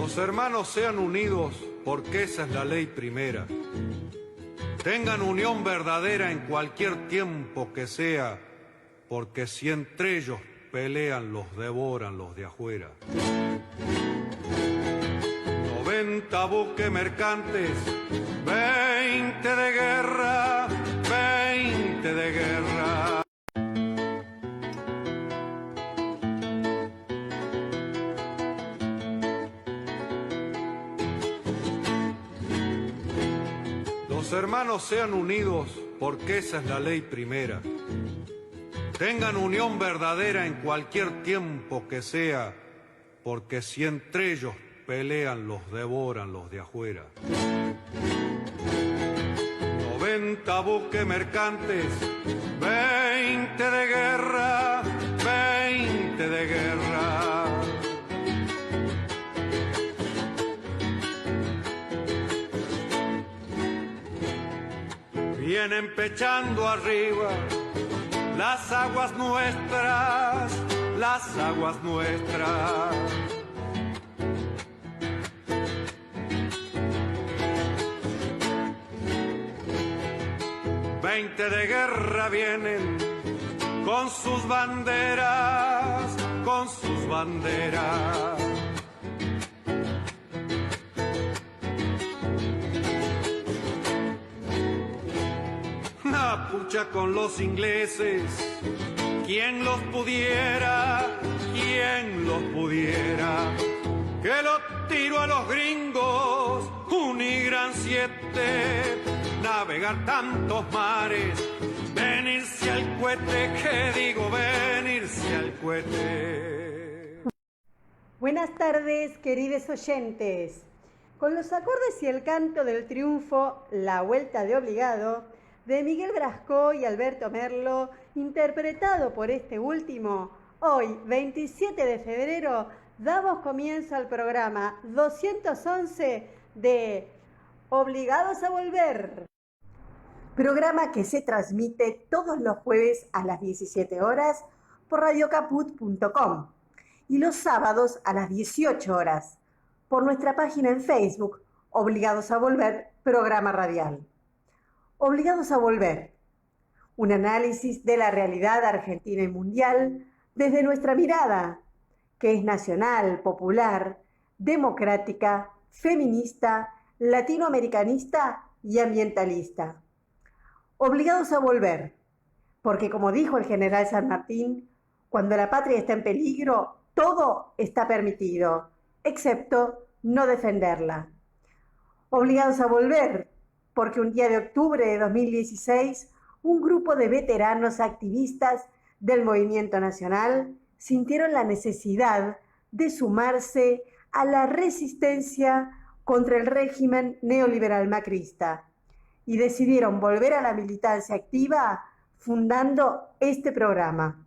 Los hermanos sean unidos porque esa es la ley primera. Tengan unión verdadera en cualquier tiempo que sea, porque si entre ellos pelean, los devoran los de afuera. 90 buques mercantes, 20 de guerra, 20 de guerra. Los hermanos sean unidos porque esa es la ley primera. Tengan unión verdadera en cualquier tiempo que sea, porque si entre ellos pelean, los devoran los de afuera. 90 buques mercantes, 20 de guerra, 20 de guerra. Vienen pechando arriba las aguas nuestras, las aguas nuestras. Veinte de guerra vienen con sus banderas, con sus banderas. Pucha con los ingleses, quien los pudiera, quien los pudiera, que lo tiro a los gringos, Unigran 7, navegar tantos mares, venirse al cohete, que digo venirse al cohete. Buenas tardes, queridos oyentes. Con los acordes y el canto del triunfo, La Vuelta de Obligado, de Miguel Brasco y Alberto Merlo, interpretado por este último, hoy, 27 de febrero, damos comienzo al programa 211 de Obligados a Volver. Programa que se transmite todos los jueves a las 17 horas por radiocaput.com y los sábados a las 18 horas por nuestra página en Facebook, Obligados a Volver, programa radial. Obligados a Volver, un análisis de la realidad argentina y mundial desde nuestra mirada, que es nacional, popular, democrática, feminista, latinoamericanista y ambientalista. Obligados a volver, porque como dijo el general San Martín, cuando la patria está en peligro, todo está permitido, excepto no defenderla. Obligados a volver, porque un día de octubre de 2016, un grupo de veteranos activistas del movimiento nacional sintieron la necesidad de sumarse a la resistencia contra el régimen neoliberal macrista y decidieron volver a la militancia activa fundando este programa.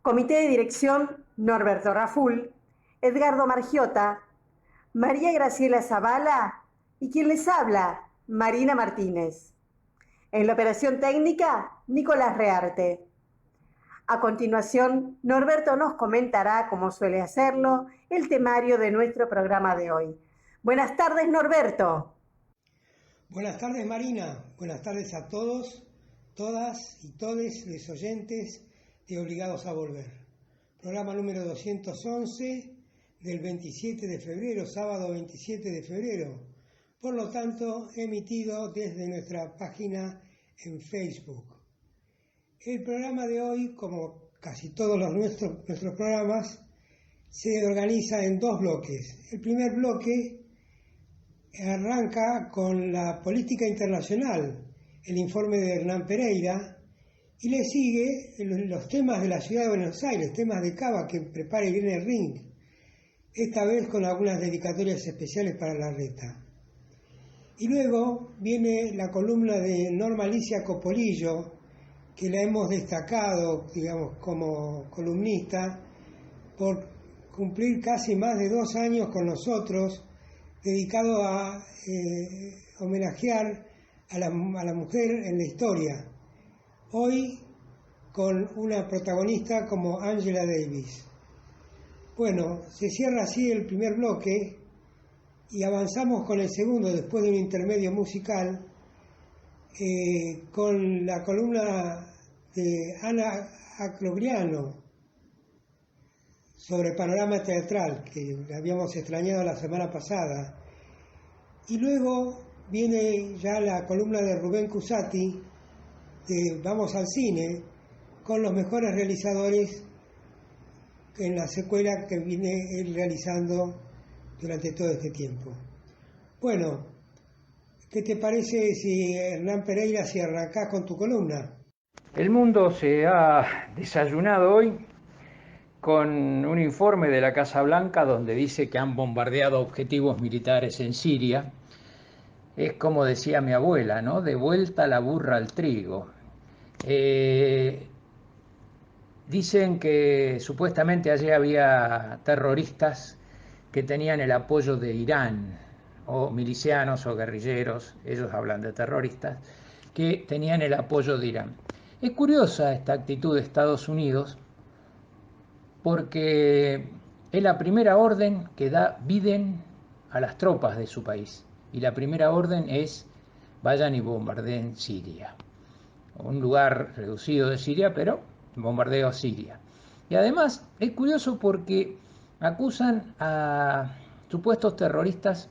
Comité de dirección: Norberto Raful, Edgardo Margiota, María Graciela Zavala y quien les habla, Marina Martínez. En la operación técnica, Nicolás Rearte. A continuación, Norberto nos comentará, como suele hacerlo, el temario de nuestro programa de hoy. Buenas tardes, Norberto. Buenas tardes, Marina. Buenas tardes a todos, todas y todes los oyentes de Obligados a Volver. Programa número 211 del 27 de febrero, sábado 27 de febrero. Por lo tanto, emitido desde nuestra página en Facebook. El programa de hoy, como casi todos nuestros programas, se organiza en dos bloques. El primer bloque arranca con la política internacional, el informe de Hernán Pereira, y le sigue los temas de la ciudad de Buenos Aires, temas de Cava que prepara Irene Ring, esta vez con algunas dedicatorias especiales para la reta. Y luego viene la columna de Norma Alicia Copolillo, que la hemos destacado, digamos, como columnista, por cumplir casi más de 2 años con nosotros, dedicado a homenajear a la mujer en la historia. Hoy con una protagonista como Angela Davis. Bueno, se cierra así el primer bloque y avanzamos con el segundo después de un intermedio musical con la columna de Ana Aclobriano sobre panorama teatral, que habíamos extrañado la semana pasada. Y luego viene ya la columna de Rubén Cusati de Vamos al Cine, con los mejores realizadores en la secuela que viene él realizando durante todo este tiempo. Bueno, ¿qué te parece si Hernán Pereira, si arrancás con tu columna? El mundo se ha desayunado hoy con un informe de la Casa Blanca donde dice que han bombardeado objetivos militares en Siria. Es como decía mi abuela, ¿no? De vuelta la burra al trigo. Dicen que supuestamente allí había terroristas que tenían el apoyo de Irán, o milicianos o guerrilleros, ellos hablan de terroristas, que tenían el apoyo de Irán. Es curiosa esta actitud de Estados Unidos porque es la primera orden que da Biden a las tropas de su país. Y la primera orden es: vayan y bombardeen Siria. Un lugar reducido de Siria, pero bombardeo a Siria. Y además es curioso porque acusan a supuestos terroristas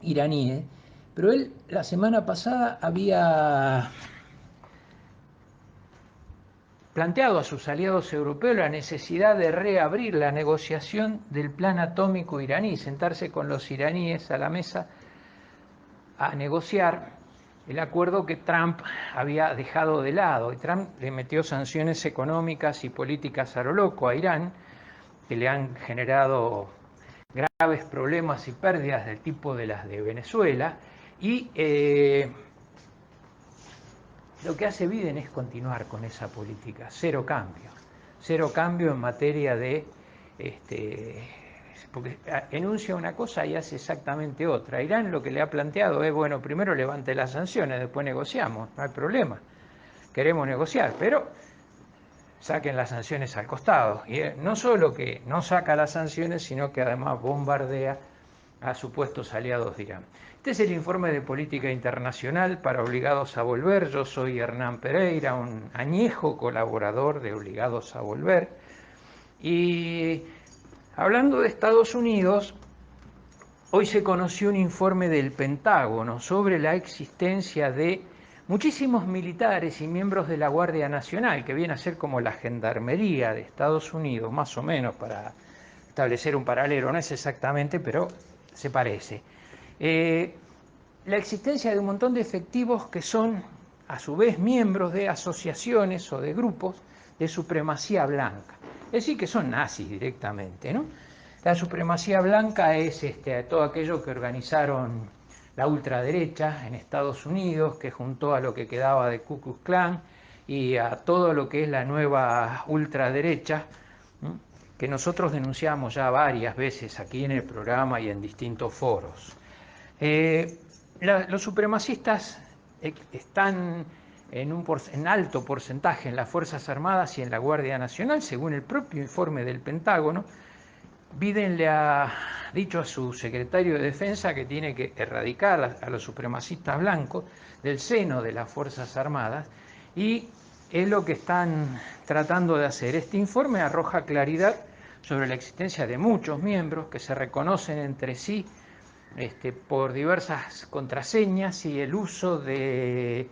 iraníes, pero él la semana pasada había planteado a sus aliados europeos la necesidad de reabrir la negociación del plan atómico iraní, sentarse con los iraníes a la mesa a negociar el acuerdo que Trump había dejado de lado. Y Trump le metió sanciones económicas y políticas a lo loco a Irán, que le han generado graves problemas y pérdidas del tipo de las de Venezuela. Y lo que hace Biden es continuar con esa política, cero cambio en materia de, porque enuncia una cosa y hace exactamente otra. Irán lo que le ha planteado es, bueno, primero levante las sanciones, después negociamos, no hay problema, queremos negociar, pero saquen las sanciones al costado. Y no solo que no saca las sanciones, sino que además bombardea a supuestos aliados de Irán. Este es el informe de política internacional para Obligados a Volver. Yo soy Hernán Pereira, un añejo colaborador de Obligados a Volver. Y hablando de Estados Unidos, hoy se conoció un informe del Pentágono sobre la existencia de muchísimos militares y miembros de la Guardia Nacional, que viene a ser como la gendarmería de Estados Unidos, más o menos, para establecer un paralelo. No es exactamente, pero se parece. La existencia de un montón de efectivos que son a su vez miembros de asociaciones o de grupos de supremacía blanca, es decir, que son nazis directamente, ¿no? La supremacía blanca es todo aquello que organizaron la ultraderecha en Estados Unidos, que juntó a lo que quedaba de Ku Klux Klan y a todo lo que es la nueva ultraderecha, ¿no?, que nosotros denunciamos ya varias veces aquí en el programa y en distintos foros. Los supremacistas están en alto porcentaje en las Fuerzas Armadas y en la Guardia Nacional, según el propio informe del Pentágono. Biden le ha dicho a su secretario de Defensa que tiene que erradicar a los supremacistas blancos del seno de las Fuerzas Armadas, y es lo que están tratando de hacer. Este informe arroja claridad sobre la existencia de muchos miembros que se reconocen entre sí por diversas contraseñas y el uso de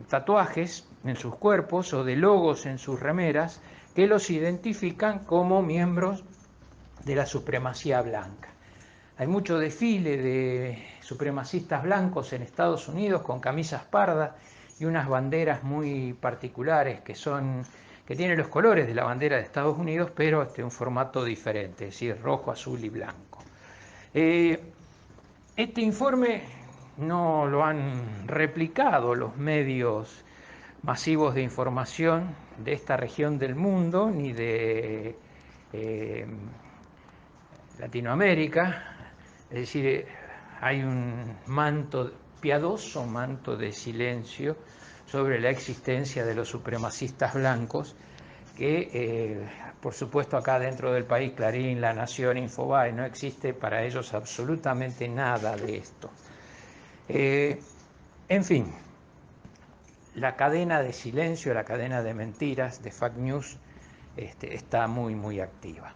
tatuajes en sus cuerpos o de logos en sus remeras que los identifican como miembros de la supremacía blanca. Hay mucho desfile de supremacistas blancos en Estados Unidos con camisas pardas y unas banderas muy particulares que tienen los colores de la bandera de Estados Unidos, pero un formato diferente, es decir, rojo, azul y blanco. Este informe no lo han replicado los medios masivos de información de esta región del mundo, ni de Latinoamérica. Es decir, hay un piadoso manto de silencio sobre la existencia de los supremacistas blancos que por supuesto acá dentro del país, Clarín, La Nación, Infobae, no existe para ellos absolutamente nada de esto. En fin, la cadena de silencio, la cadena de mentiras, de fake news, está muy activa.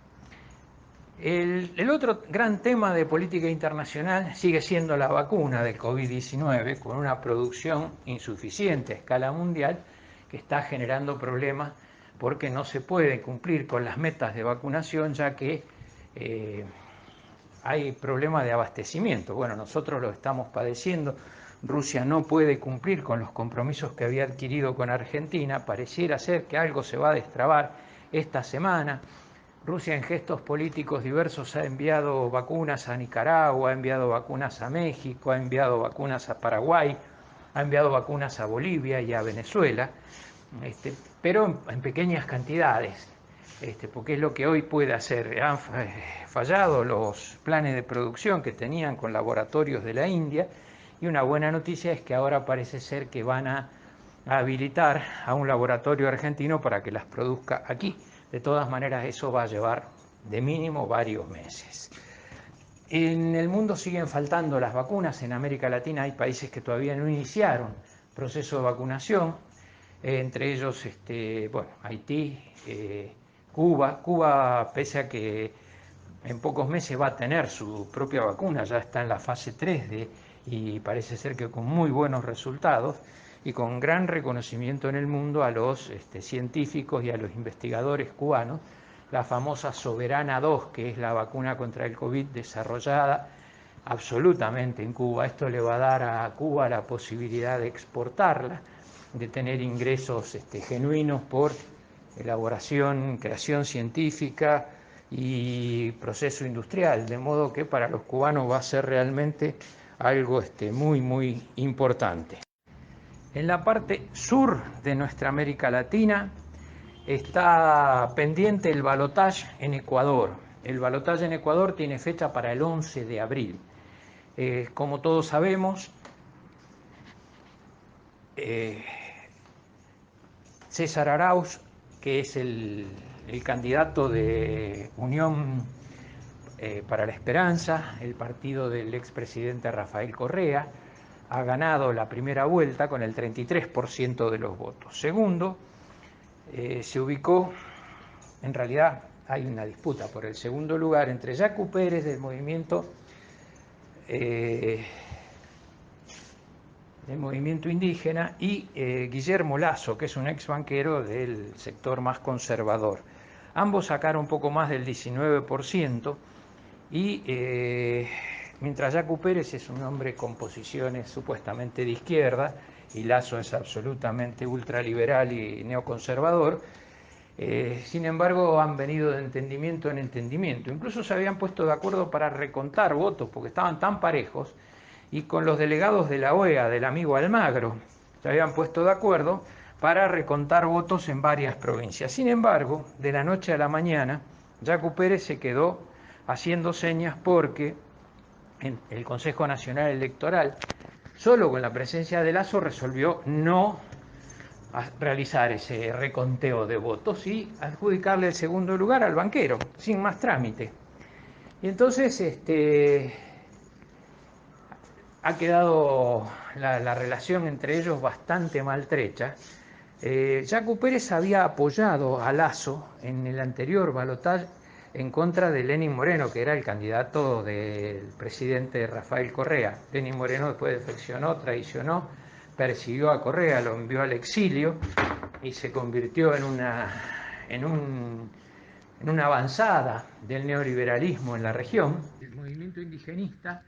El otro gran tema de política internacional sigue siendo la vacuna del COVID-19, con una producción insuficiente a escala mundial que está generando problemas porque no se puede cumplir con las metas de vacunación, ya que hay problemas de abastecimiento. Bueno, nosotros lo estamos padeciendo. Rusia no puede cumplir con los compromisos que había adquirido con Argentina. Pareciera ser que algo se va a destrabar esta semana. Rusia, en gestos políticos diversos, ha enviado vacunas a Nicaragua, ha enviado vacunas a México, ha enviado vacunas a Paraguay, ha enviado vacunas a Bolivia y a Venezuela, pero en pequeñas cantidades, porque es lo que hoy puede hacer. Han fallado los planes de producción que tenían con laboratorios de la India, y una buena noticia es que ahora parece ser que van a habilitar a un laboratorio argentino para que las produzca aquí. De todas maneras, eso va a llevar de mínimo varios meses. En el mundo siguen faltando las vacunas. En América Latina hay países que todavía no iniciaron proceso de vacunación, entre ellos Haití, Cuba. Cuba, pese a que en pocos meses va a tener su propia vacuna, ya está en la fase 3 y parece ser que con muy buenos resultados, y con gran reconocimiento en el mundo a los científicos y a los investigadores cubanos. La famosa Soberana 2, que es la vacuna contra el COVID desarrollada absolutamente en Cuba. Esto le va a dar a Cuba la posibilidad de exportarla, de tener ingresos genuinos por elaboración, creación científica y proceso industrial, de modo que para los cubanos va a ser realmente algo muy importante. En la parte sur de nuestra América Latina está pendiente el balotaje en Ecuador. El balotaje en Ecuador tiene fecha para el 11 de abril. Como todos sabemos, César Arauz, que es el candidato de Unión para la Esperanza, el partido del expresidente Rafael Correa, ha ganado la primera vuelta con el 33% de los votos. Segundo, se ubicó, en realidad hay una disputa por el segundo lugar entre Yacu Pérez del movimiento indígena y Guillermo Lasso, que es un ex banquero del sector más conservador. Ambos sacaron un poco más del 19% y mientras Yacu Pérez es un hombre con posiciones supuestamente de izquierda y Lasso es absolutamente ultraliberal y neoconservador, sin embargo han venido de entendimiento en entendimiento. Incluso se habían puesto de acuerdo para recontar votos porque estaban tan parejos, y con los delegados de la OEA, del amigo Almagro, se habían puesto de acuerdo para recontar votos en varias provincias. Sin embargo, de la noche a la mañana, Yacu Pérez se quedó haciendo señas porque el Consejo Nacional Electoral, solo con la presencia de Lasso, resolvió no realizar ese reconteo de votos y adjudicarle el segundo lugar al banquero, sin más trámite. Y entonces ha quedado la relación entre ellos bastante maltrecha. Yacu Pérez había apoyado a Lasso en el anterior balotaje en contra de Lenín Moreno, que era el candidato del presidente Rafael Correa. Lenín Moreno después defeccionó, traicionó, persiguió a Correa, lo envió al exilio y se convirtió en una avanzada del neoliberalismo en la región. El movimiento indigenista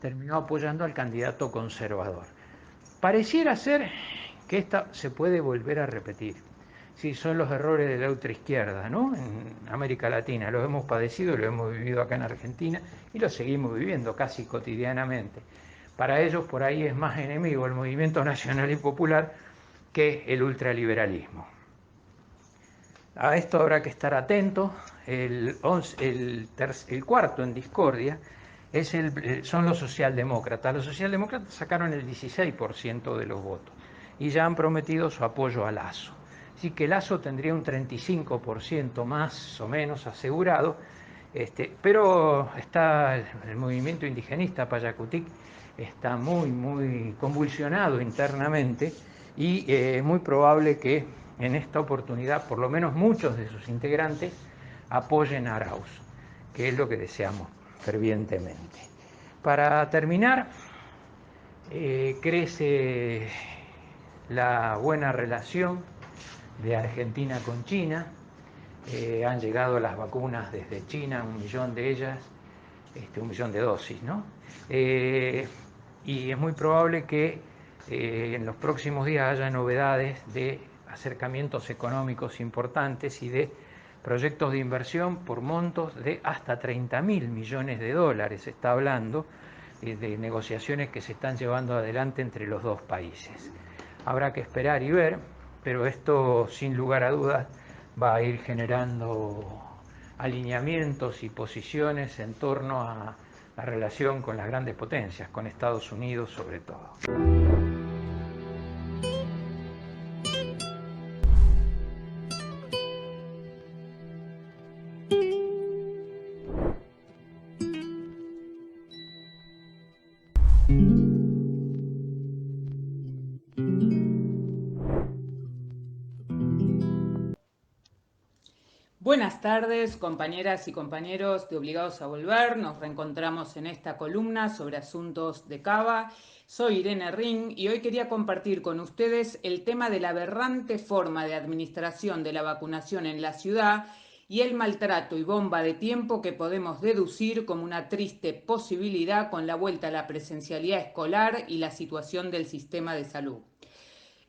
terminó apoyando al candidato conservador. Pareciera ser que esta se puede volver a repetir. Sí, son los errores de la ultraizquierda, ¿no? En América Latina los hemos padecido, lo hemos vivido acá en Argentina y lo seguimos viviendo casi cotidianamente. Para ellos por ahí es más enemigo el movimiento nacional y popular que el ultraliberalismo. A esto habrá que estar atento. El cuarto en discordia son los socialdemócratas. Los socialdemócratas sacaron el 16% de los votos y ya han prometido su apoyo a Lasso. Así que Lazo tendría un 35% más o menos asegurado, pero está el movimiento indigenista Pallacutic está muy convulsionado internamente y es muy probable que en esta oportunidad, por lo menos muchos de sus integrantes, apoyen a Arauz, que es lo que deseamos fervientemente. Para terminar, crece la buena relación de Argentina con China. Han llegado las vacunas desde China, 1 millón de ellas, 1 millón de dosis, ¿no? Y es muy probable que en los próximos días haya novedades de acercamientos económicos importantes y de proyectos de inversión por montos de hasta 30.000 millones de dólares. Se está hablando de negociaciones que se están llevando adelante entre los dos países. Habrá que esperar y ver, pero esto sin lugar a dudas va a ir generando alineamientos y posiciones en torno a la relación con las grandes potencias, con Estados Unidos sobre todo. Buenas tardes, compañeras y compañeros de Obligados a Volver. Nos reencontramos en esta columna sobre asuntos de Cava. Soy Irene Ring y hoy quería compartir con ustedes el tema de la aberrante forma de administración de la vacunación en la ciudad y el maltrato y bomba de tiempo que podemos deducir como una triste posibilidad con la vuelta a la presencialidad escolar y la situación del sistema de salud.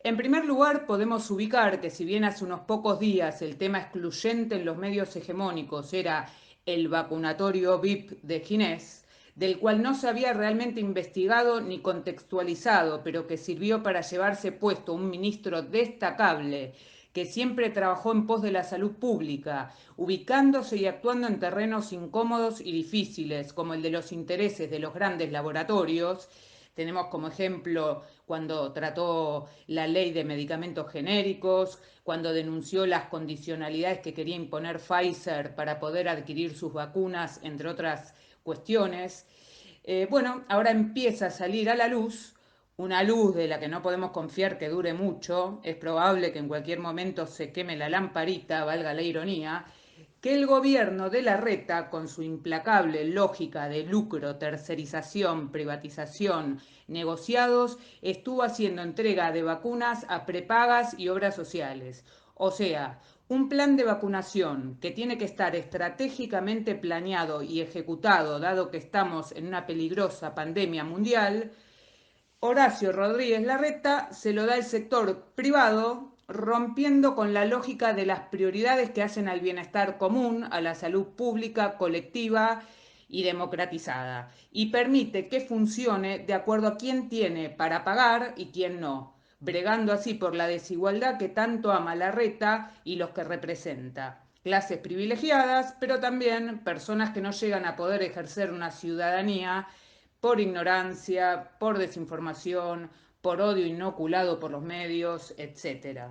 En primer lugar, podemos ubicar que si bien hace unos pocos días el tema excluyente en los medios hegemónicos era el vacunatorio VIP de Ginés, del cual no se había realmente investigado ni contextualizado, pero que sirvió para llevarse puesto un ministro destacable que siempre trabajó en pos de la salud pública, ubicándose y actuando en terrenos incómodos y difíciles, como el de los intereses de los grandes laboratorios. Tenemos como ejemplo cuando trató la ley de medicamentos genéricos, cuando denunció las condicionalidades que quería imponer Pfizer para poder adquirir sus vacunas, entre otras cuestiones. Ahora empieza a salir a la luz, una luz de la que no podemos confiar que dure mucho. Es probable que en cualquier momento se queme la lamparita, valga la ironía, que el gobierno de Larreta, con su implacable lógica de lucro, tercerización, privatización, negociados, estuvo haciendo entrega de vacunas a prepagas y obras sociales. O sea, un plan de vacunación que tiene que estar estratégicamente planeado y ejecutado, dado que estamos en una peligrosa pandemia mundial. Horacio Rodríguez Larreta se lo da el sector privado, rompiendo con la lógica de las prioridades que hacen al bienestar común, a la salud pública, colectiva y democratizada, y permite que funcione de acuerdo a quién tiene para pagar y quién no, bregando así por la desigualdad que tanto ama Larreta y los que representa. Clases privilegiadas, pero también personas que no llegan a poder ejercer una ciudadanía por ignorancia, por desinformación, por odio inoculado por los medios, etc.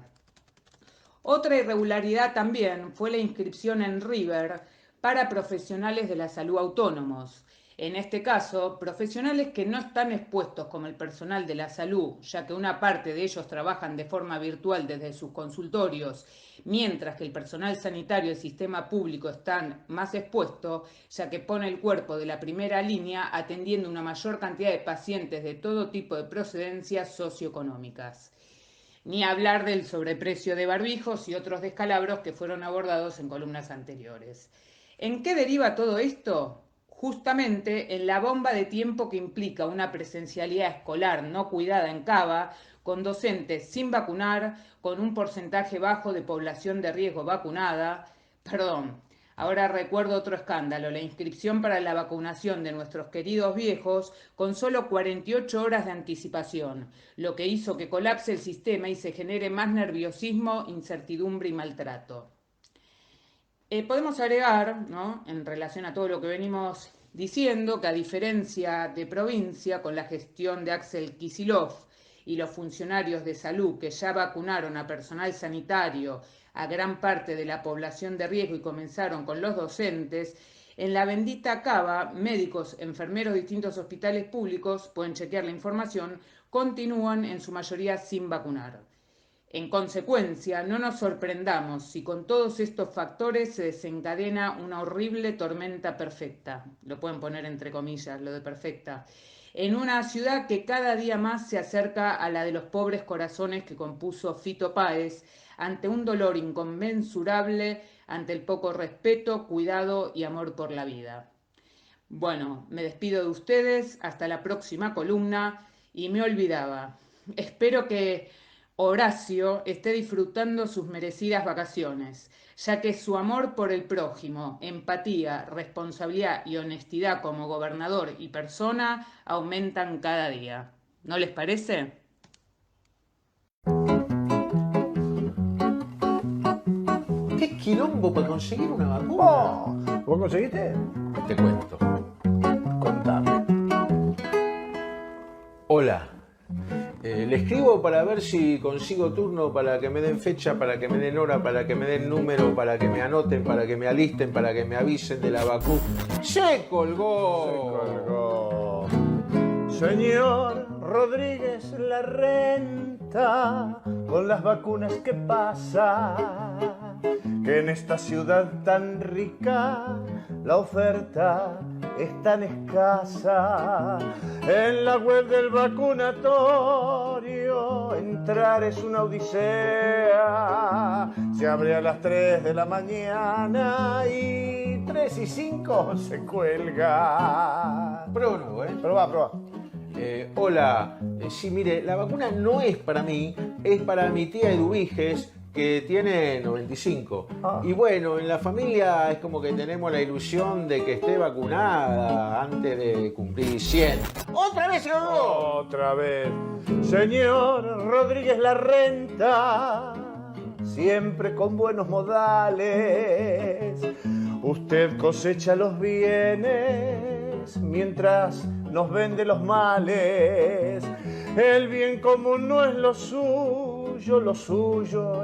Otra irregularidad también fue la inscripción en River para profesionales de la salud autónomos. En este caso, profesionales que no están expuestos como el personal de la salud, ya que una parte de ellos trabajan de forma virtual desde sus consultorios, mientras que el personal sanitario del sistema público están más expuestos, ya que pone el cuerpo de la primera línea atendiendo una mayor cantidad de pacientes de todo tipo de procedencias socioeconómicas. Ni hablar del sobreprecio de barbijos y otros descalabros que fueron abordados en columnas anteriores. ¿En qué deriva todo esto? Justamente en la bomba de tiempo que implica una presencialidad escolar no cuidada en Cava, con docentes sin vacunar, con un porcentaje bajo de población de riesgo vacunada. Ahora recuerdo otro escándalo, la inscripción para la vacunación de nuestros queridos viejos con solo 48 horas de anticipación, lo que hizo que colapse el sistema y se genere más nerviosismo, incertidumbre y maltrato. Podemos agregar, ¿no?, en relación a todo lo que venimos diciendo, que a diferencia de provincia, con la gestión de Axel Kicillof y los funcionarios de salud que ya vacunaron a personal sanitario, a gran parte de la población de riesgo y comenzaron con los docentes, en la bendita Cava, médicos, enfermeros de distintos hospitales públicos, pueden chequear la información, continúan en su mayoría sin vacunar. En consecuencia, no nos sorprendamos si con todos estos factores se desencadena una horrible tormenta perfecta, lo pueden poner entre comillas, lo de perfecta, en una ciudad que cada día más se acerca a la de los pobres corazones que compuso Fito Páez, ante un dolor inconmensurable, ante el poco respeto, cuidado y amor por la vida. Bueno, me despido de ustedes, hasta la próxima columna, y me olvidaba. Espero que Horacio esté disfrutando sus merecidas vacaciones, ya que su amor por el prójimo, empatía, responsabilidad y honestidad como gobernador y persona aumentan cada día. ¿No les parece? ¿Qué quilombo para conseguir una vacuna? Oh, ¿vos conseguiste? Te cuento. Contame. Hola. Le escribo para ver si consigo turno para que me den fecha, para que me den hora, para que me den número, para que me anoten, para que me alisten, para que me avisen de la vacuna. ¡Se colgó! Señor Rodríguez Larrenta, con las vacunas que pasa, que en esta ciudad tan rica la oferta es tan escasa. En la web del vacunatorio entrar es una odisea. Se abre a las 3 de la mañana y 3 y 5 se cuelga. Prueba nuevo, ¿eh? Probá. Hola. Sí, mire, la vacuna no es para mí, es para mi tía Eduviges, que tiene 95. Y bueno, en la familia es como que tenemos la ilusión de que esté vacunada antes de cumplir 100. ¡Otra vez, Otra vez. Señor Rodríguez Larrenta, siempre con buenos modales, usted cosecha los bienes mientras nos vende los males. El bien común no es lo suyo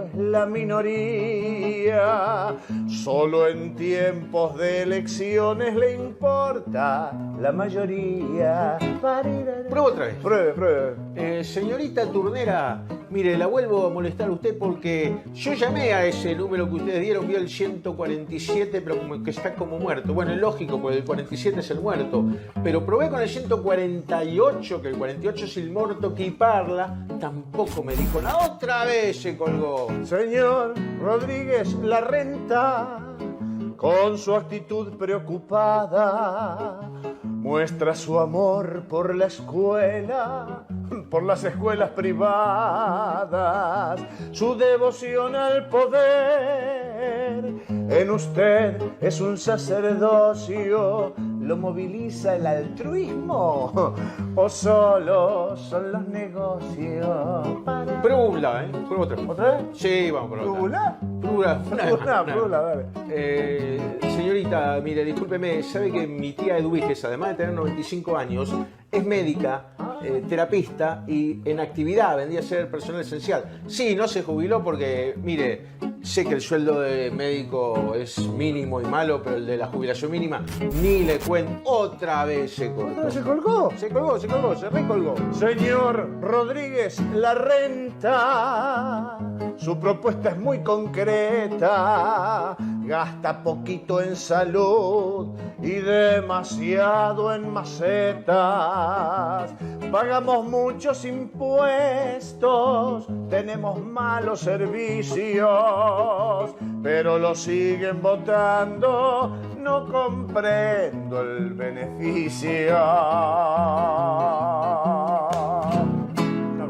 es la minoría. Solo en tiempos de elecciones le importa la mayoría. Prueba otra vez. Pruebe. Señorita Turnera, mire, la vuelvo a molestar a usted porque yo llamé a ese número que ustedes dieron, vio el 147, pero como que está como muerto. Bueno, es lógico, porque el 47 es el muerto. Pero probé con el 148, que el 48 es el muerto que parla, tampoco me dijo nada. Otra vez se colgó. Señor Rodríguez Larrenta, con su actitud preocupada, muestra su amor por la escuela, por las escuelas privadas, su devoción al poder. En usted es un sacerdocio, ¿lo moviliza el altruismo o solo son los negocios? Prueba, ¿eh? Prueba otra. ¿Otra vez? Sí, vamos por otra. ¿Prueba? Prueba, dale. Señorita, mire, discúlpeme, sabe que mi tía Eduviges, además de tener 95 años, es médica, terapista y en actividad, vendría a ser personal esencial. Sí, no se jubiló porque, mire, sé que el sueldo de médico es mínimo y malo, pero el de la jubilación mínima ni le cuento. Otra vez se colgó. ¿Se colgó? Se recolgó. Señor Rodríguez Larrenta, su propuesta es muy concreta. Gasta poquito en salud y demasiado en macetas. Pagamos muchos impuestos, tenemos malos servicios, pero lo siguen votando. No comprendo el beneficio.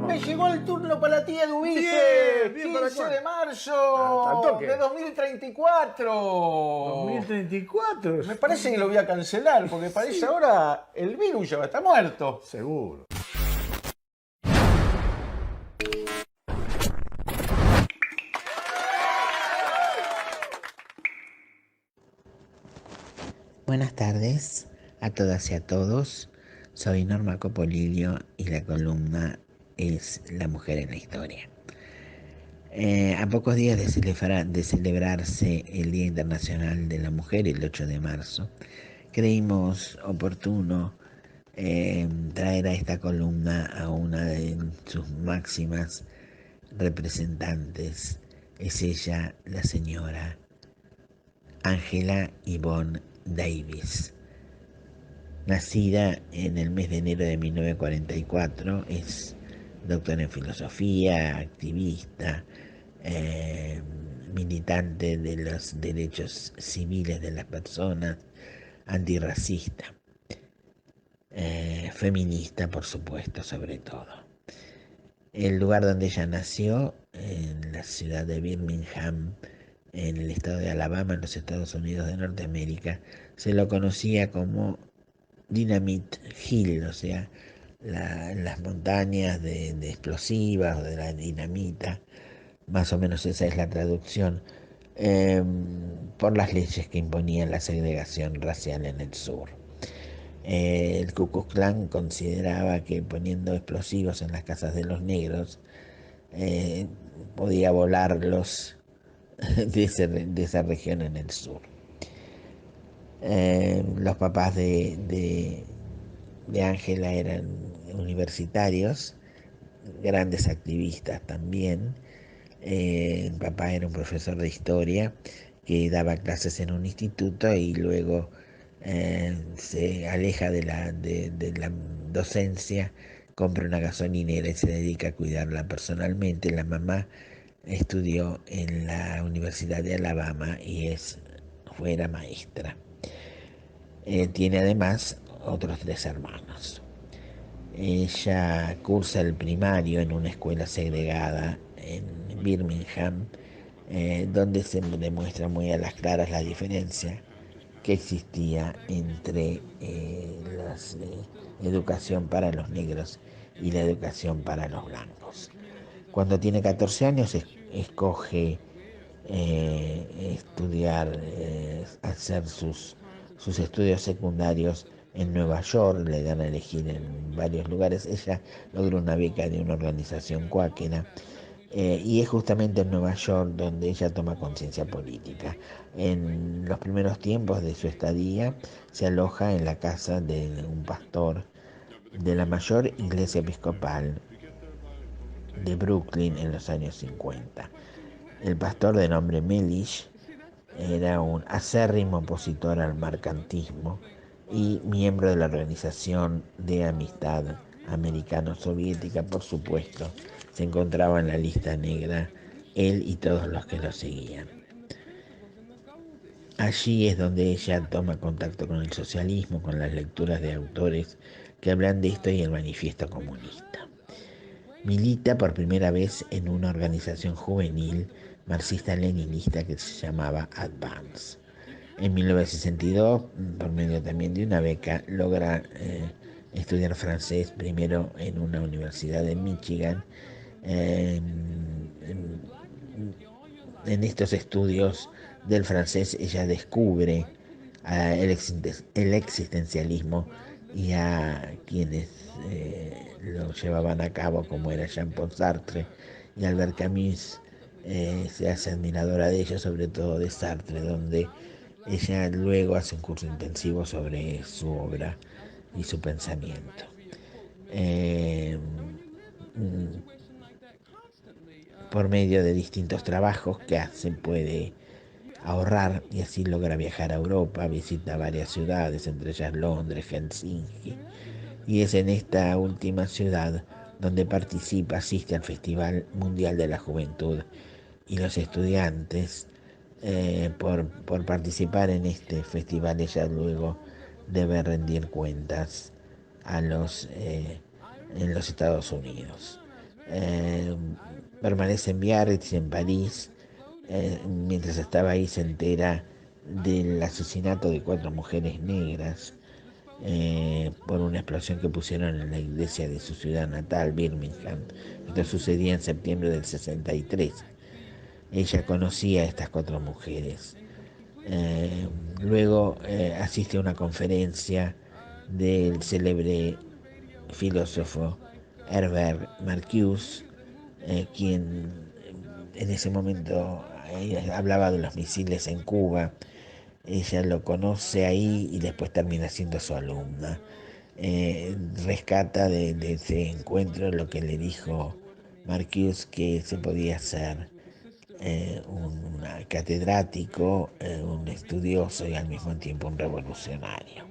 Me llegó el turno para la tía Eduviges. Bien, 15 de marzo al toque. de 2034. 2034. Me parece que lo voy a cancelar, porque para esa hora el virus ya va a estar muerto. Seguro. Buenas tardes a todas y a todos. Soy Norma Copolilio y la columna es la mujer en la historia. A pocos días de celebrarse el Día Internacional de la Mujer, el 8 de marzo, creímos oportuno traer a esta columna a una de sus máximas representantes. Es ella, la señora Angela Yvonne Davis. Nacida en el mes de enero de 1944, es doctora en filosofía, activista, militante de los derechos civiles de las personas, antirracista, feminista, por supuesto, sobre todo. El lugar donde ella nació, en la ciudad de Birmingham, en el estado de Alabama, en los Estados Unidos de Norteamérica, se lo conocía como Dynamite Hill, o sea, las montañas de explosivas o de la dinamita, más o menos esa es la traducción, por las leyes que imponían la segregación racial en el sur. El Ku Klux Klan consideraba que poniendo explosivos en las casas de los negros podía volarlos de esa región en el sur. Los papás de Angela eran universitarios, grandes activistas también. El papá era un profesor de historia que daba clases en un instituto y luego se aleja de la docencia, compra una gasolinera y se dedica a cuidarla personalmente. La mamá estudió en la Universidad de Alabama y fuera maestra. Tiene además otros 3 hermanos. Ella cursa el primario en una escuela segregada en Birmingham, donde se demuestra muy a las claras la diferencia que existía entre la educación para los negros y la educación para los blancos. Cuando tiene 14 años escoge estudiar, hacer sus estudios secundarios en Nueva York, le dan a elegir en varios lugares. Ella logró una beca de una organización cuáquera y es justamente en Nueva York donde ella toma conciencia política. En los primeros tiempos de su estadía se aloja en la casa de un pastor de la mayor iglesia episcopal de Brooklyn en los años 50. El pastor, de nombre Mellish, era un acérrimo opositor al mercantismo y miembro de la Organización de Amistad Americano-Soviética. Por supuesto, se encontraba en la lista negra él y todos los que lo seguían. Allí es donde ella toma contacto con el socialismo, con las lecturas de autores que hablan de esto y el manifiesto comunista. Milita por primera vez en una organización juvenil marxista-leninista que se llamaba Advance. En 1962, por medio también de una beca, logra estudiar francés, primero en una universidad de Michigan. En estos estudios del francés ella descubre el existencialismo y a quienes lo llevaban a cabo, como era Jean-Paul Sartre y Albert Camus. Se hace admiradora de ella, sobre todo de Sartre, donde ella luego hace un curso intensivo sobre su obra y su pensamiento. Por medio de distintos trabajos que hace puede ahorrar y así logra viajar a Europa, visita varias ciudades, entre ellas Londres, Helsinki, y es en esta última ciudad donde asiste al Festival Mundial de la Juventud, y los estudiantes, por participar en este festival, ella luego debe rendir cuentas en los Estados Unidos. Permanece en Biarritz, en París. Mientras estaba ahí se entera del asesinato de 4 mujeres negras por una explosión que pusieron en la iglesia de su ciudad natal, Birmingham. Esto sucedía en septiembre del 63. Ella conocía a estas 4 mujeres. Luego asiste a una conferencia del célebre filósofo Herbert Marcuse, quien en ese momento hablaba de los misiles en Cuba. Ella lo conoce ahí y después termina siendo su alumna. Rescata de ese encuentro lo que le dijo Marcuse, que se podía ser un catedrático, un estudioso y al mismo tiempo un revolucionario.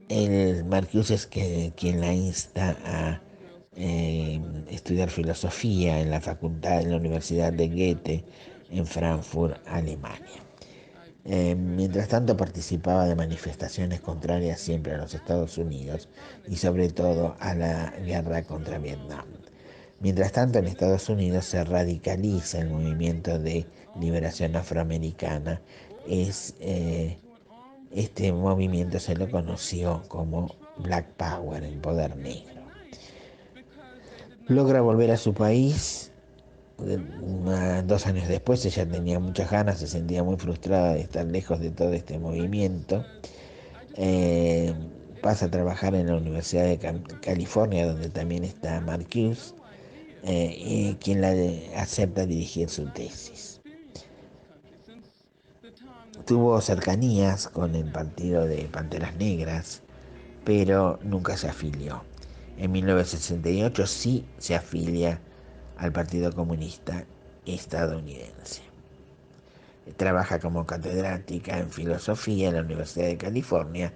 El Marcuse es quien la insta a estudiar filosofía en la Universidad de Goethe en Frankfurt, Alemania. Mientras tanto participaba de manifestaciones contrarias siempre a los Estados Unidos y sobre todo a la guerra contra Vietnam. Mientras tanto, en Estados Unidos se radicaliza el movimiento de liberación afroamericana. Este movimiento se lo conoció como Black Power, el poder negro. Logra volver a su país. 2 años después ella tenía muchas ganas, se sentía muy frustrada de estar lejos de todo este movimiento. Pasa a trabajar en la Universidad de California, donde también está Marcuse, y quien la acepta dirigir su tesis. Tuvo cercanías con el partido de Panteras Negras, pero nunca se afilió. En 1968 sí se afilia al Partido Comunista estadounidense. Trabaja como catedrática en filosofía en la Universidad de California,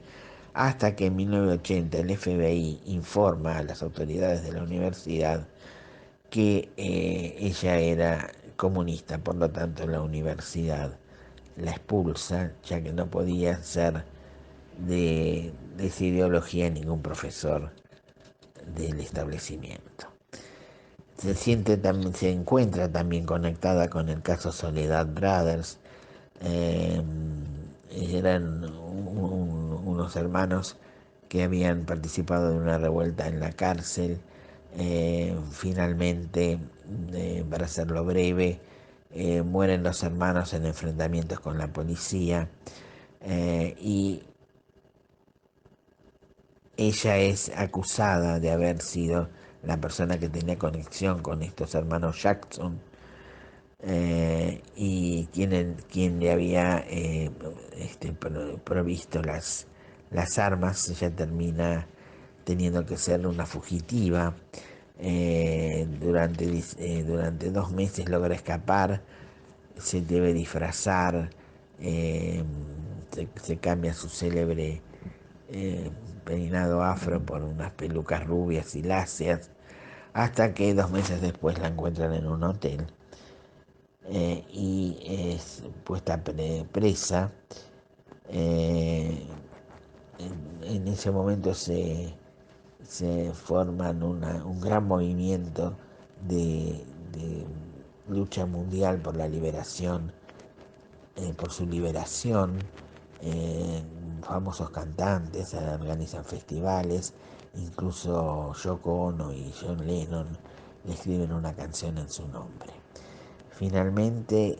hasta que en 1980 el FBI informa a las autoridades de la universidad que ella era comunista, por lo tanto la universidad la expulsa, ya que no podía ser de esa ideología ningún profesor del establecimiento. Se encuentra también conectada con el caso Soledad Brothers. Eran unos hermanos que habían participado de una revuelta en la cárcel. Finalmente, para hacerlo breve, mueren los hermanos en enfrentamientos con la policía, y ella es acusada de haber sido la persona que tenía conexión con estos hermanos Jackson, y quien le había provisto las armas. Ella termina teniendo que ser una fugitiva. Durante 2 meses logra escapar, se debe disfrazar, se cambia su célebre peinado afro por unas pelucas rubias y lacias, hasta que 2 meses después la encuentran en un hotel, y es puesta presa. En ese momento se forman un gran movimiento de lucha mundial por la liberación, por su liberación. Famosos cantantes organizan festivales, incluso Yoko Ono y John Lennon le escriben una canción en su nombre. Finalmente,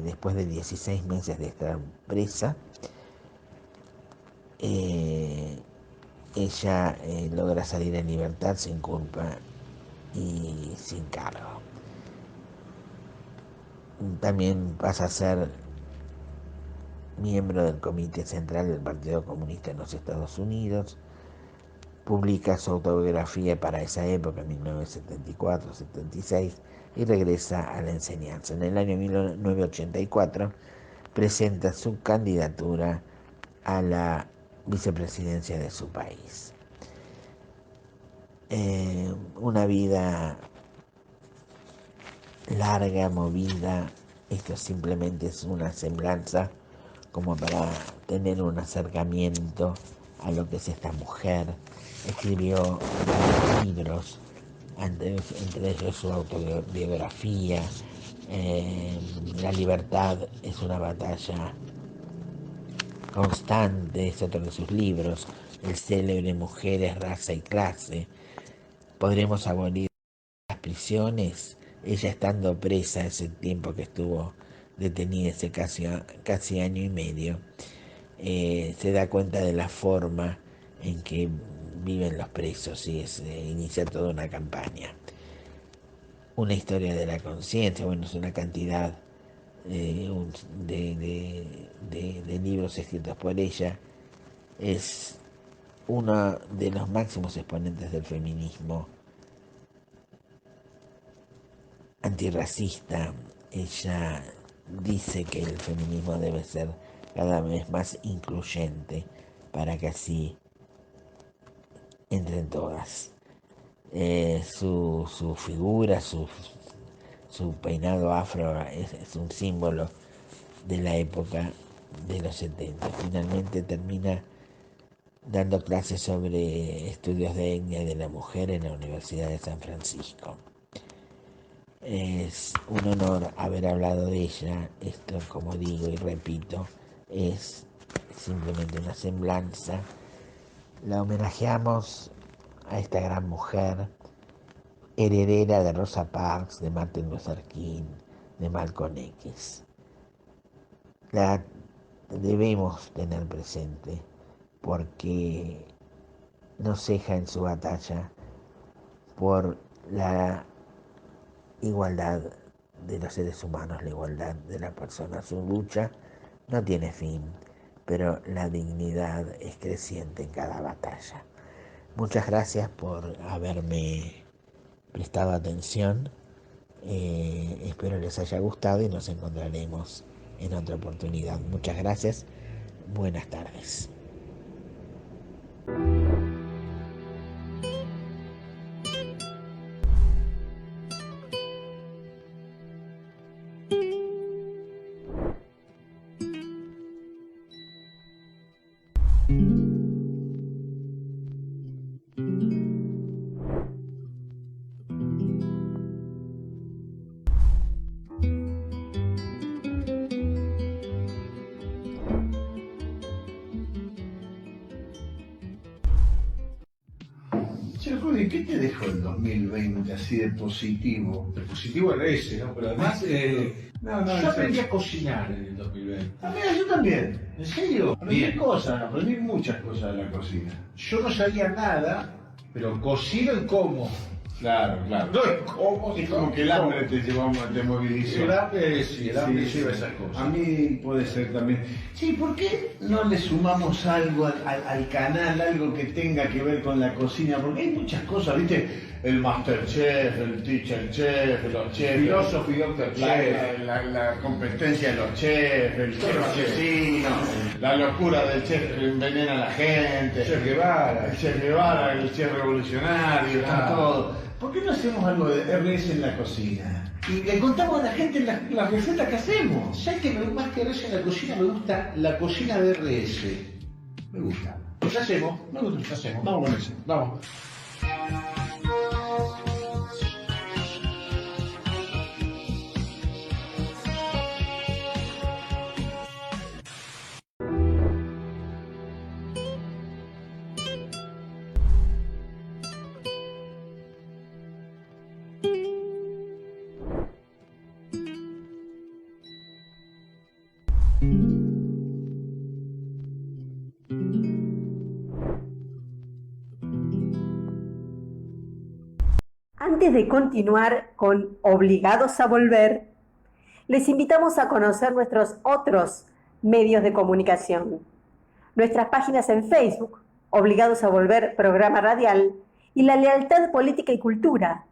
después de 16 meses de estar presa, ella logra salir en libertad sin culpa y sin cargo. También pasa a ser miembro del Comité Central del Partido Comunista en los Estados Unidos. Publica su autobiografía para esa época, en 1974-76, y regresa a la enseñanza. En el año 1984 presenta su candidatura a la vicepresidencia de su país. Una vida larga, movida. Esto simplemente es una semblanza como para tener un acercamiento a lo que es esta mujer. Escribió varios libros, entre ellos su autobiografía. La libertad es una batalla constante, es otro de sus libros. El célebre Mujeres, Raza y Clase. Podremos abolir las prisiones. Ella, estando presa ese tiempo que estuvo detenida, ese casi año y medio, se da cuenta de la forma en que viven los presos y es iniciar toda una campaña. Una historia de la conciencia, bueno, es una cantidad de libros escritos por ella. Es uno de los máximos exponentes del feminismo antirracista. Ella dice que el feminismo debe ser cada vez más incluyente para que así entren todas. Su figura, su peinado afro es un símbolo de la época de los 70. Finalmente termina dando clases sobre estudios de etnia de la mujer en la Universidad de San Francisco. Es un honor haber hablado de ella. Esto, como digo y repito, es simplemente una semblanza. La homenajeamos a esta gran mujer, heredera de Rosa Parks, de Martin Luther King, de Malcolm X. La debemos tener presente porque no ceja en su batalla por la igualdad de los seres humanos, la igualdad de la persona. Su lucha no tiene fin, pero la dignidad es creciente en cada batalla. Muchas gracias por haberme prestado atención. Espero les haya gustado y nos encontraremos en otra oportunidad. Muchas gracias. Buenas tardes. Che, Rudy, ¿qué te dejó el 2020 así de positivo? El positivo era ese, ¿no? Pero además, yo aprendí a cocinar en el 2020. Ah, mira, yo también. ¿En serio? Aprendí cosas, aprendí muchas cosas de la cocina. Yo no sabía nada, pero cocino y como. Claro, claro. No es como, Es como que el hambre te movilizó. El hambre, sí, el hambre Sí, lleva sí. esas cosas. A mí puede ser también. Sí, ¿por qué no le sumamos algo al canal, algo que tenga que ver con la cocina? Porque hay muchas cosas, ¿viste? El Masterchef, el Teacher Chef, los chefs. Philosophy Dr. Chef. La competencia de los chefs, el chef asesino, la locura del chef que envenena a la gente. Che Guevara. El chef Guevara, el chef revolucionario, están Claro. todos. ¿Por qué no hacemos algo de RS en la cocina? Y le contamos a la gente las recetas que hacemos. ¿Sabes que más que RS en la cocina me gusta la cocina de RS? Me gusta. Pues hacemos, Me gusta. hacemos. Vamos con eso. Vamos. Antes de continuar con Obligados a Volver, les invitamos a conocer nuestros otros medios de comunicación. Nuestras páginas en Facebook, Obligados a Volver Programa Radial, y La Lealtad Política y Cultura,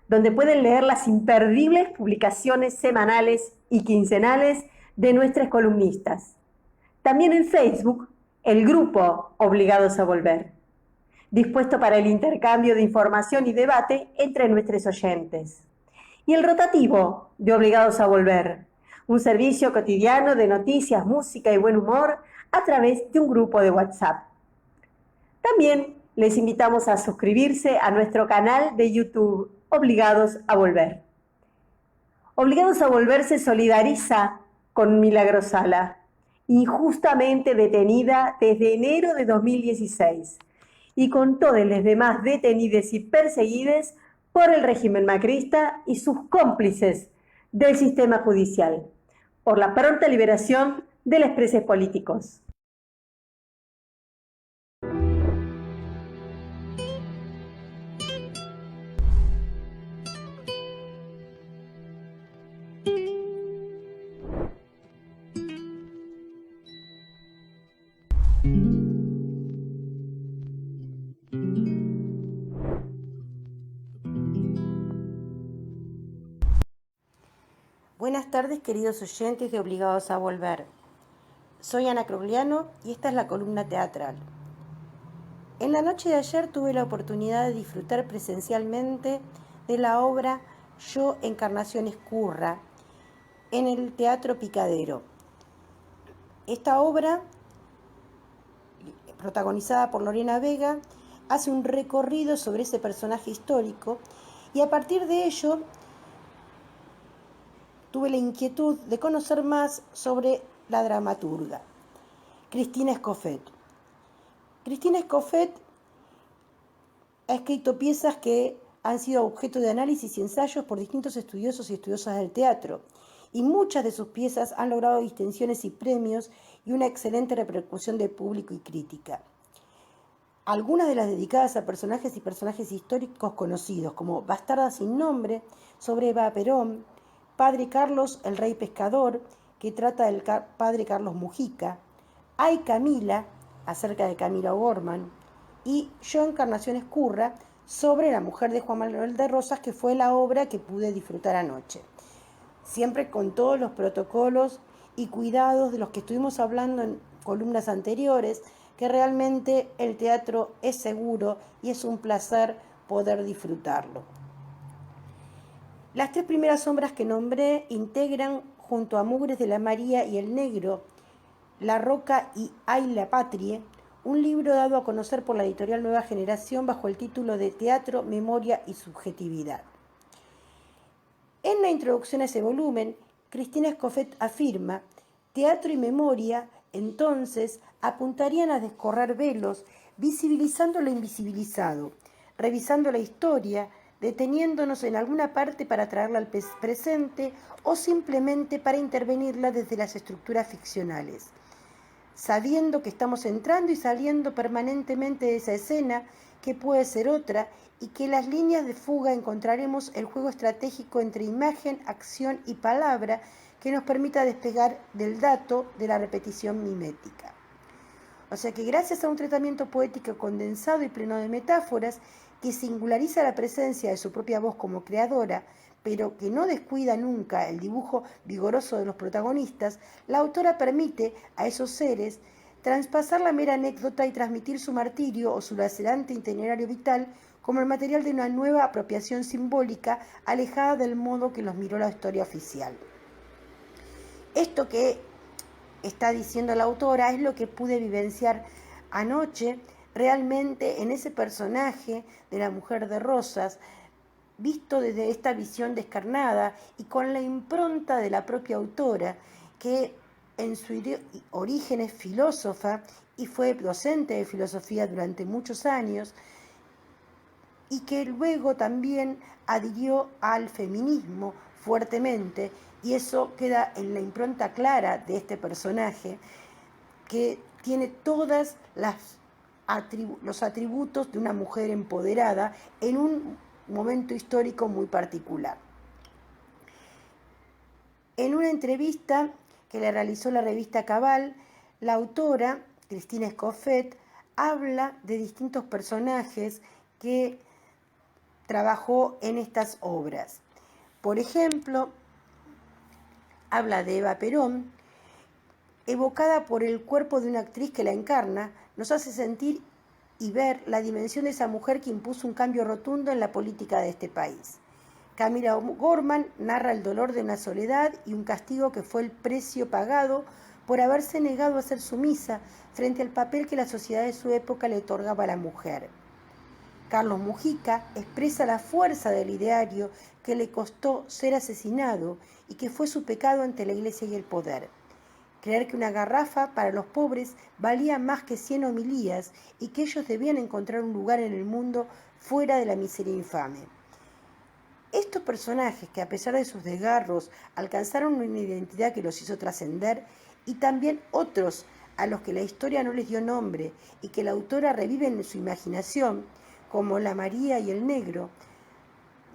donde pueden leer las imperdibles publicaciones semanales y quincenales de nuestras columnistas. También en Facebook, el grupo Obligados a Volver, dispuesto para el intercambio de información y debate entre nuestros oyentes. Y el rotativo de Obligados a Volver, un servicio cotidiano de noticias, música y buen humor a través de un grupo de WhatsApp. También les invitamos a suscribirse a nuestro canal de YouTube, Obligados a Volver. Obligados a Volver se solidariza con Milagros Sala, injustamente detenida desde enero de 2016, y con todos los demás detenidos y perseguidos por el régimen macrista y sus cómplices del sistema judicial, por la pronta liberación de los presos políticos. Buenas tardes, queridos oyentes de Obligados a Volver. Soy Ana Crogliano y esta es la columna teatral. En la noche de ayer tuve la oportunidad de disfrutar presencialmente de la obra Yo, Encarnación Escurra en el Teatro Picadero. Esta obra, protagonizada por Lorena Vega, hace un recorrido sobre ese personaje histórico y a partir de ello tuve la inquietud de conocer más sobre la dramaturga, Cristina Escofet. Cristina Escofet ha escrito piezas que han sido objeto de análisis y ensayos por distintos estudiosos y estudiosas del teatro, y muchas de sus piezas han logrado distinciones y premios y una excelente repercusión de público y crítica. Algunas de las dedicadas a personajes y personajes históricos conocidos, como Bastarda sin nombre, sobre Eva Perón, Padre Carlos, el rey pescador, que trata del padre Carlos Mujica, Ay Camila, acerca de Camila O'Gorman, y Yo, Encarnación Escurra, sobre la mujer de Juan Manuel de Rosas, que fue la obra que pude disfrutar anoche. Siempre con todos los protocolos y cuidados de los que estuvimos hablando en columnas anteriores, que realmente el teatro es seguro y es un placer poder disfrutarlo. Las tres primeras obras que nombré integran, junto a Mugres de la María y El Negro, La Roca y Ay la Patrie, un libro dado a conocer por la editorial Nueva Generación bajo el título de Teatro, Memoria y Subjetividad. En la introducción a ese volumen, Cristina Escofet afirma: teatro y memoria, entonces, apuntarían a descorrer velos, visibilizando lo invisibilizado, revisando la historia, deteniéndonos en alguna parte para traerla al presente o simplemente para intervenirla desde las estructuras ficcionales. Sabiendo que estamos entrando y saliendo permanentemente de esa escena, que puede ser otra, y que en las líneas de fuga encontraremos el juego estratégico entre imagen, acción y palabra que nos permita despegar del dato de la repetición mimética. O sea que gracias a un tratamiento poético condensado y pleno de metáforas, que singulariza la presencia de su propia voz como creadora, pero que no descuida nunca el dibujo vigoroso de los protagonistas, la autora permite a esos seres traspasar la mera anécdota y transmitir su martirio o su lacerante itinerario vital como el material de una nueva apropiación simbólica alejada del modo que los miró la historia oficial. Esto que está diciendo la autora es lo que pude vivenciar anoche realmente en ese personaje de la mujer de Rosas, visto desde esta visión descarnada y con la impronta de la propia autora, que en su origen es filósofa y fue docente de filosofía durante muchos años, y que luego también adhirió al feminismo fuertemente, y eso queda en la impronta clara de este personaje, que tiene todas los atributos de una mujer empoderada en un momento histórico muy particular. En una entrevista que le realizó la revista Cabal, la autora, Cristina Escofet, habla de distintos personajes que trabajó en estas obras. Por ejemplo, habla de Eva Perón, evocada por el cuerpo de una actriz que la encarna, nos hace sentir y ver la dimensión de esa mujer que impuso un cambio rotundo en la política de este país. Camila O'Gorman narra el dolor de una soledad y un castigo que fue el precio pagado por haberse negado a ser sumisa frente al papel que la sociedad de su época le otorgaba a la mujer. Carlos Mujica expresa la fuerza del ideario que le costó ser asesinado y que fue su pecado ante la Iglesia y el poder. Creer que una garrafa para los pobres valía más que 100 homilías y que ellos debían encontrar un lugar en el mundo fuera de la miseria infame. Estos personajes que a pesar de sus desgarros alcanzaron una identidad que los hizo trascender, y también otros a los que la historia no les dio nombre y que la autora revive en su imaginación, como la María y el Negro,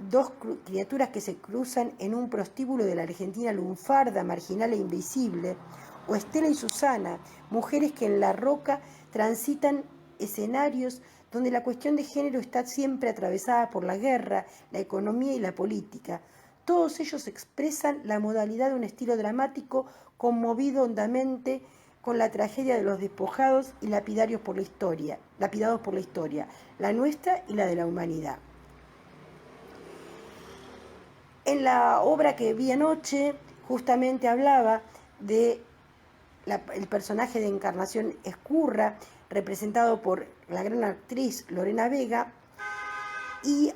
dos criaturas que se cruzan en un prostíbulo de la Argentina lunfarda, marginal e invisible, o Estela y Susana, mujeres que en La Roca transitan escenarios donde la cuestión de género está siempre atravesada por la guerra, la economía y la política. Todos ellos expresan la modalidad de un estilo dramático conmovido hondamente con la tragedia de los despojados y lapidados por la historia, la nuestra y la de la humanidad. En la obra que vi anoche, justamente hablaba de el personaje de Encarnación Ezcurra, representado por la gran actriz Lorena Vega, y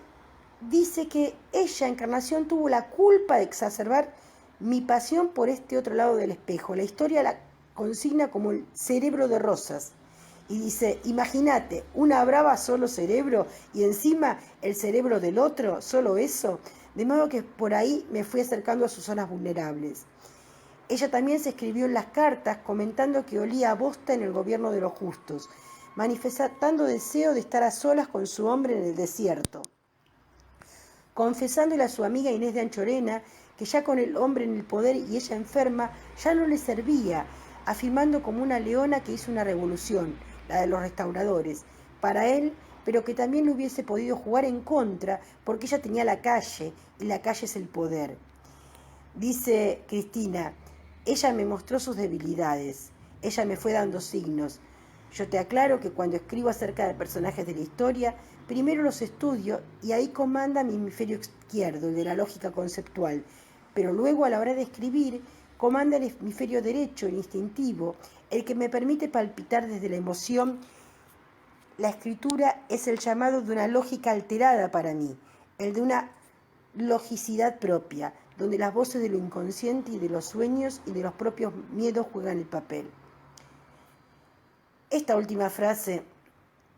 dice que ella, Encarnación, tuvo la culpa de exacerbar mi pasión por este otro lado del espejo. La historia la consigna como el cerebro de Rosas. Y dice, imagínate, una brava solo cerebro y encima el cerebro del otro, solo eso. De modo que por ahí me fui acercando a sus zonas vulnerables. Ella también se escribió en las cartas comentando que olía a bosta en el gobierno de los justos, manifestando deseo de estar a solas con su hombre en el desierto. Confesándole a su amiga Inés de Anchorena que ya con el hombre en el poder y ella enferma ya no le servía, afirmando como una leona que hizo una revolución, la de los restauradores, para él, pero que también le hubiese podido jugar en contra porque ella tenía la calle y la calle es el poder. Dice Cristina, ella me mostró sus debilidades, ella me fue dando signos. Yo te aclaro que cuando escribo acerca de personajes de la historia, primero los estudio y ahí comanda mi hemisferio izquierdo, el de la lógica conceptual, pero luego a la hora de escribir comanda el hemisferio derecho, el instintivo, el que me permite palpitar desde la emoción. La escritura es el llamado de una lógica alterada para mí, el de una logicidad propia, donde las voces de lo inconsciente y de los sueños y de los propios miedos juegan el papel. Esta última frase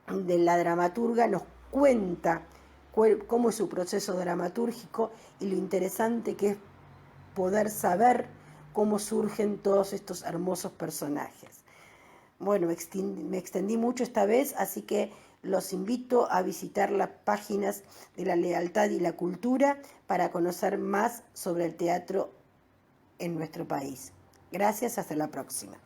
de la dramaturga nos cuenta cómo es su proceso dramatúrgico y lo interesante que es poder saber cómo surgen todos estos hermosos personajes. Bueno, me extendí mucho esta vez, así que los invito a visitar las páginas de La Lealtad y la Cultura para conocer más sobre el teatro en nuestro país. Gracias, hasta la próxima.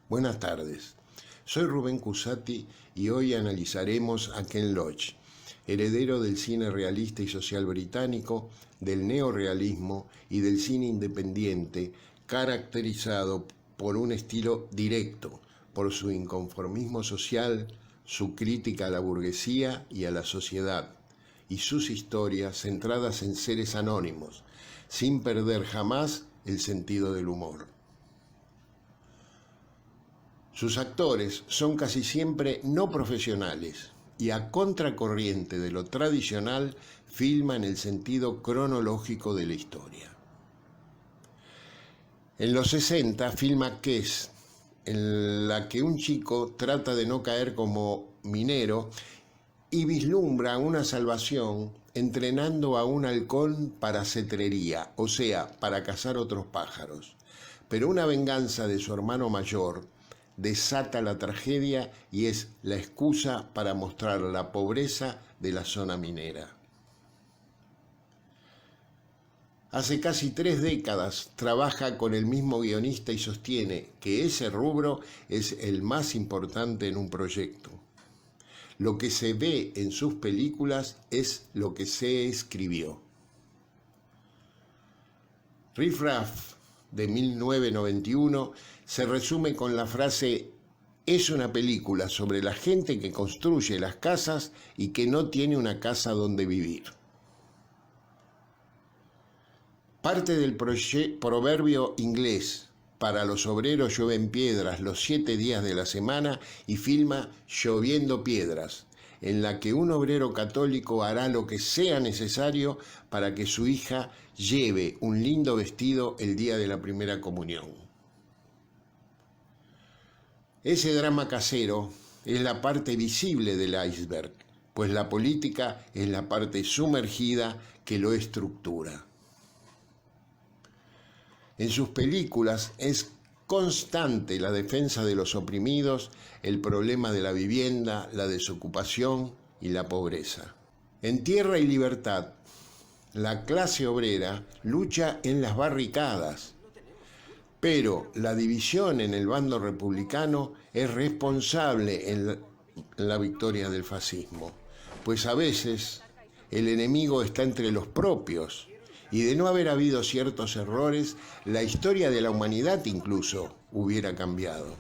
Buenas tardes, soy Rubén Cusati y hoy analizaremos a Ken Loach, heredero del cine realista y social británico, del neorrealismo y del cine independiente, caracterizado por un estilo directo, por su inconformismo social, su crítica a la burguesía y a la sociedad, y sus historias centradas en seres anónimos, sin perder jamás el sentido del humor. Sus actores son casi siempre no profesionales y a contracorriente de lo tradicional filman el sentido cronológico de la historia. En los 60 filma Kes, en la que un chico trata de no caer como minero y vislumbra una salvación entrenando a un halcón para cetrería, o sea, para cazar otros pájaros. Pero una venganza de su hermano mayor desata la tragedia y es la excusa para mostrar la pobreza de la zona minera. Hace casi 3 décadas trabaja con el mismo guionista y sostiene que ese rubro es el más importante en un proyecto. Lo que se ve en sus películas es lo que se escribió. Riff Raff, de 1991, se resume con la frase: es una película sobre la gente que construye las casas y que no tiene una casa donde vivir. Parte del proverbio inglés: para los obreros llueven piedras los 7 días de la semana, y filma Lloviendo Piedras, en la que un obrero católico hará lo que sea necesario para que su hija lleve un lindo vestido el día de la primera comunión. Ese drama casero es la parte visible del iceberg, pues la política es la parte sumergida que lo estructura. En sus películas es constante la defensa de los oprimidos, el problema de la vivienda, la desocupación y la pobreza. En Tierra y Libertad, la clase obrera lucha en las barricadas, pero la división en el bando republicano es responsable en la victoria del fascismo, pues a veces el enemigo está entre los propios, y de no haber habido ciertos errores, la historia de la humanidad incluso hubiera cambiado.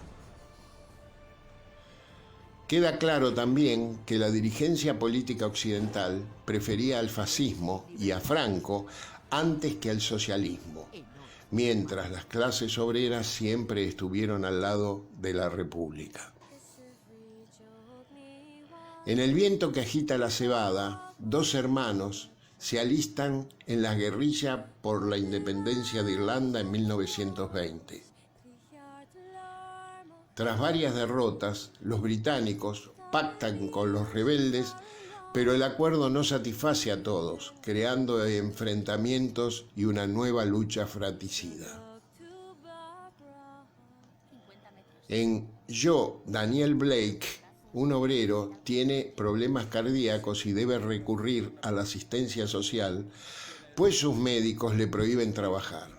Queda claro también que la dirigencia política occidental prefería al fascismo y a Franco antes que al socialismo, mientras las clases obreras siempre estuvieron al lado de la República. En El viento que agita la cebada, dos hermanos se alistan en la guerrilla por la independencia de Irlanda en 1920. Tras varias derrotas, los británicos pactan con los rebeldes, pero el acuerdo no satisface a todos, creando enfrentamientos y una nueva lucha fratricida. En Yo, Daniel Blake, un obrero tiene problemas cardíacos y debe recurrir a la asistencia social, pues sus médicos le prohíben trabajar.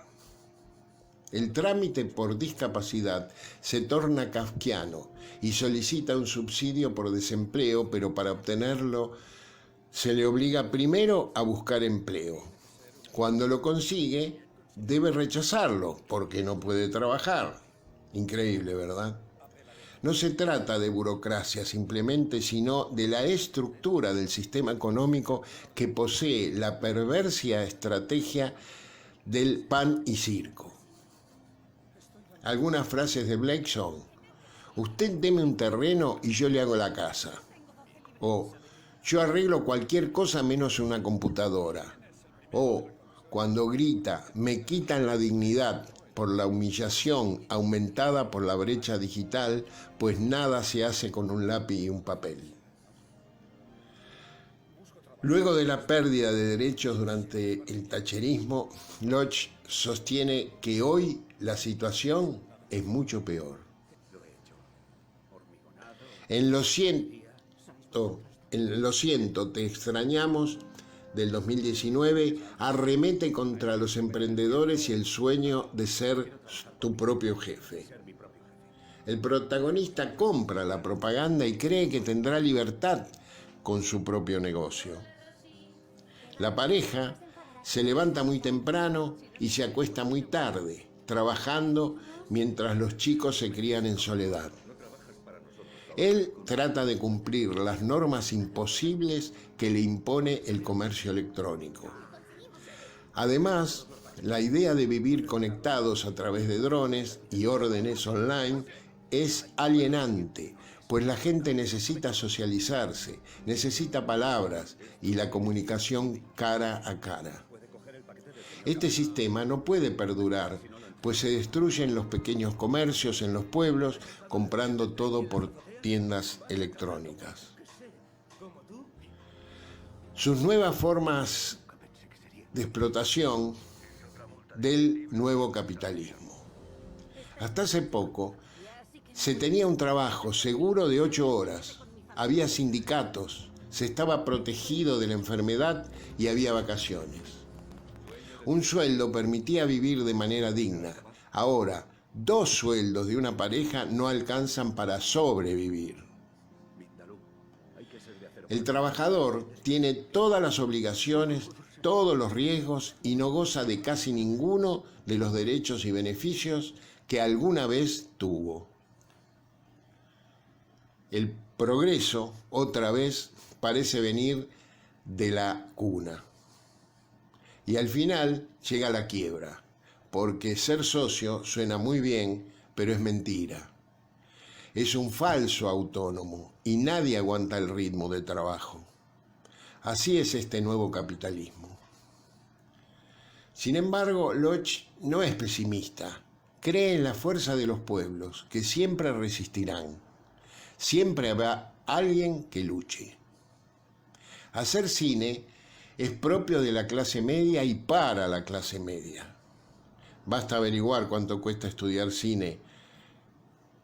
El trámite por discapacidad se torna kafkiano y solicita un subsidio por desempleo, pero para obtenerlo se le obliga primero a buscar empleo. Cuando lo consigue, debe rechazarlo porque no puede trabajar. Increíble, ¿verdad? No se trata de burocracia simplemente, sino de la estructura del sistema económico que posee la perversa estrategia del pan y circo. Algunas frases de Blake son: usted deme un terreno y yo le hago la casa. O yo arreglo cualquier cosa menos una computadora. O cuando grita, me quitan la dignidad por la humillación aumentada por la brecha digital, pues nada se hace con un lápiz y un papel. Luego de la pérdida de derechos durante el thatcherismo, Lodge sostiene que hoy la situación es mucho peor. En Lo siento, te extrañamos, del 2019, arremete contra los emprendedores y el sueño de ser tu propio jefe. El protagonista compra la propaganda y cree que tendrá libertad con su propio negocio. La pareja se levanta muy temprano y se acuesta muy tarde, trabajando mientras los chicos se crían en soledad. Él trata de cumplir las normas imposibles que le impone el comercio electrónico. Además, la idea de vivir conectados a través de drones y órdenes online es alienante, pues la gente necesita socializarse, necesita palabras y la comunicación cara a cara. Este sistema no puede perdurar, pues se destruyen los pequeños comercios en los pueblos, comprando todo por tiendas electrónicas. Sus nuevas formas de explotación del nuevo capitalismo. Hasta hace poco se tenía un trabajo seguro de 8 horas, había sindicatos, se estaba protegido de la enfermedad y había vacaciones. Un sueldo permitía vivir de manera digna. Ahora, 2 sueldos de una pareja no alcanzan para sobrevivir. El trabajador tiene todas las obligaciones, todos los riesgos y no goza de casi ninguno de los derechos y beneficios que alguna vez tuvo. El progreso, otra vez, parece venir de la cuna. Y al final llega la quiebra, porque ser socio suena muy bien, pero es mentira. Es un falso autónomo y nadie aguanta el ritmo de trabajo. Así es este nuevo capitalismo. Sin embargo, Lodge no es pesimista. Cree en la fuerza de los pueblos, que siempre resistirán. Siempre habrá alguien que luche. Hacer cine es propio de la clase media y para la clase media. Basta averiguar cuánto cuesta estudiar cine,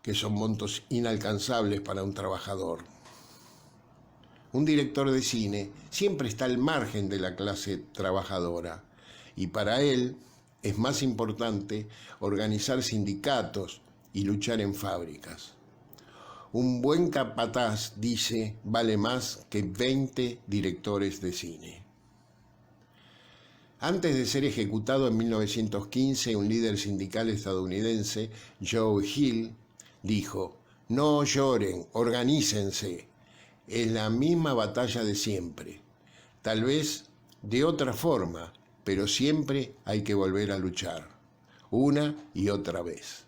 que son montos inalcanzables para un trabajador. Un director de cine siempre está al margen de la clase trabajadora y para él es más importante organizar sindicatos y luchar en fábricas. Un buen capataz, dice, vale más que 20 directores de cine. Antes de ser ejecutado en 1915, un líder sindical estadounidense, Joe Hill, dijo: no lloren, organícense. Es la misma batalla de siempre. Tal vez de otra forma, pero siempre hay que volver a luchar. Una y otra vez.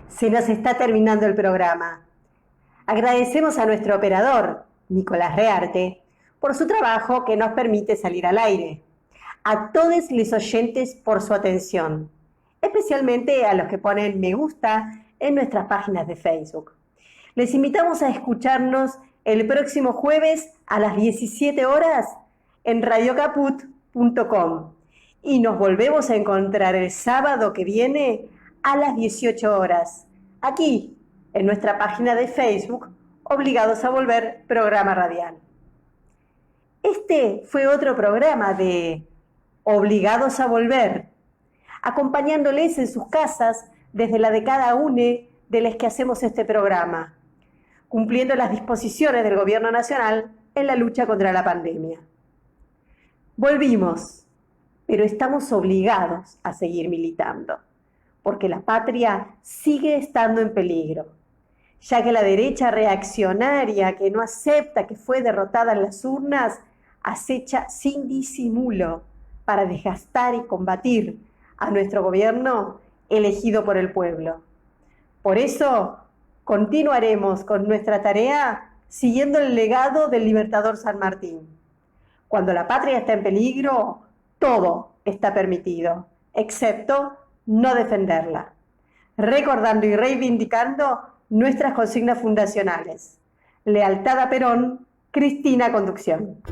Se nos está terminando el programa. Agradecemos a nuestro operador, Nicolás Rearte, por su trabajo que nos permite salir al aire. A todos los oyentes por su atención, especialmente a los que ponen me gusta en nuestras páginas de Facebook. Les invitamos a escucharnos el próximo jueves a las 17 horas en radiocaput.com y nos volvemos a encontrar el sábado que viene a las 18 horas. Aquí, en nuestra página de Facebook, Obligados a Volver, programa radial. Este fue otro programa de Obligados a Volver, acompañándoles en sus casas desde la de cada uno de los que hacemos este programa, cumpliendo las disposiciones del Gobierno Nacional en la lucha contra la pandemia. Volvimos, pero estamos obligados a seguir militando, porque la patria sigue estando en peligro, ya que la derecha reaccionaria que no acepta que fue derrotada en las urnas acecha sin disimulo para desgastar y combatir a nuestro gobierno elegido por el pueblo. Por eso continuaremos con nuestra tarea siguiendo el legado del libertador San Martín. Cuando la patria está en peligro, todo está permitido, excepto no defenderla, recordando y reivindicando nuestras consignas fundacionales. Lealtad a Perón, Cristina Conducción.